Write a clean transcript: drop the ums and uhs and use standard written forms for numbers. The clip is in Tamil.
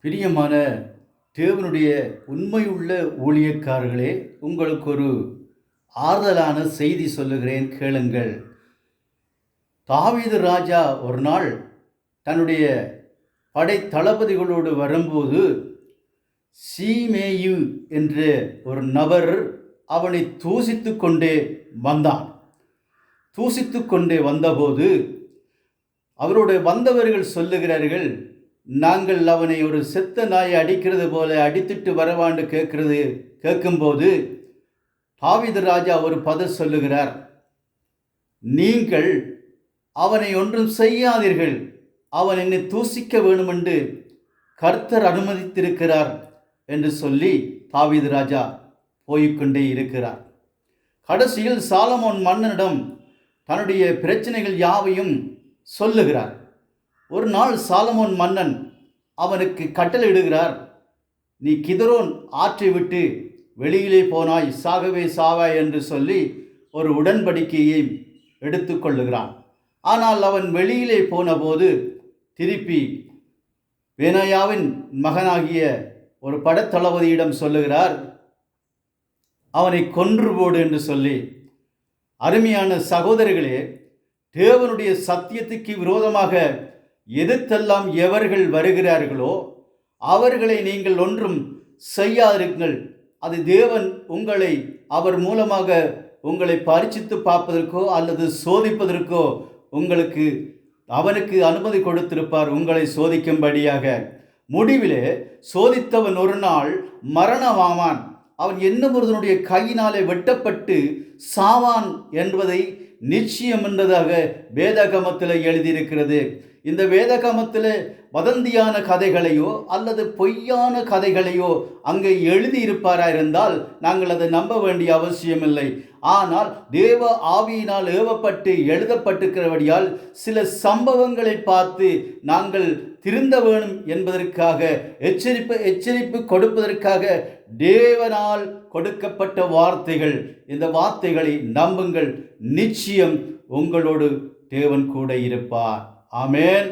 பிரியமான தேவனுடைய உண்மையுள்ள ஊழியக்காரர்களே, உங்களுக்கு ஒரு ஆறுதலான செய்தி சொல்லுகிறேன், கேளுங்கள். தாவீது ராஜா ஒரு நாள் தன்னுடைய படை தளபதிகளோடு வரும்போது, சீமேயு என்ற ஒரு நபர் அவனை தூசித்து கொண்டே வந்தான். தூசித்து கொண்டே வந்தபோது அவரோடு வந்தவர்கள் சொல்லுகிறார்கள், நாங்கள் அவனை ஒரு செத்த நாயை அடிக்கிறது போல அடித்துட்டு வரவான்னு கேட்கும்போது தாவீது ராஜா ஒரு பதில் சொல்லுகிறார், நீங்கள் அவனை ஒன்றும் செய்யாதீர்கள், அவன் என்னை தூசிக்க வேணுமென்று கர்த்தர் அனுமதித்திருக்கிறார் என்று சொல்லி தாவீது ராஜா போய்கொண்டே இருக்கிறார். கடைசியில் சாலமோன் மன்னனிடம் தன்னுடைய பிரச்சனைகள் யாவையும் சொல்லுகிறார். ஒரு நாள் சாலமோன் மன்னன் அவனுக்கு கட்டளையிடுகிறார், நீ கிதரோன் ஆற்றை விட்டு வெளியிலே போனாய், சாகவே சாவாய் என்று சொல்லி ஒரு உடன்படிக்கையை எடுத்துக்கொள்ளுகிறான். ஆனால் அவன் வெளியிலே போனபோது திருப்பி பெனாயாவின் மகனாகிய ஒரு படத்தளபதியிடம் சொல்லுகிறார், அவனை கொன்று போடு என்று சொல்லி. அருமையான சகோதரர்களே, தேவனுடைய சத்தியத்துக்கு விரோதமாக எதிர்த்தெல்லாம் எவர்கள் வருகிறார்களோ அவர்களை நீங்கள் ஒன்றும் செய்யாதிருங்கள். அது தேவன் உங்களை அவர் மூலமாக உங்களை பரீட்சித்து பார்ப்பதற்கோ அல்லது சோதிப்பதற்கோ அவனுக்கு அனுமதி கொடுத்திருப்பார், உங்களை சோதிக்கும்படியாக. முடிவிலே சோதித்தவன் ஒரு நாள் மரணமாவான், அவன் என்னொருவனுடைய கையினாலே வெட்டப்பட்டு சாவான் என்பதை நிச்சயம் என்றதாக வேதாகமத்தில் எழுதியிருக்கிறது. இந்த வேதாகமத்தில் வதந்தியான கதைகளையோ அல்லது பொய்யான கதைகளையோ அங்கே எழுதியிருப்பாராயிருந்தால் நாங்கள் அதை நம்ப வேண்டிய அவசியமில்லை. ஆனால் தேவ ஆவியினால் ஏவப்பட்டு எழுதப்பட்டிருக்கிறபடியால் சில சம்பவங்களை பார்த்து நாங்கள் திருந்த வேணும் என்பதற்காக எச்சரிப்பு கொடுப்பதற்காக தேவனால் கொடுக்கப்பட்ட வார்த்தைகள். இந்த வார்த்தைகளை நம்புங்கள், நிச்சயம் உங்களோடு தேவன் கூட இருப்பார். ஆமென்.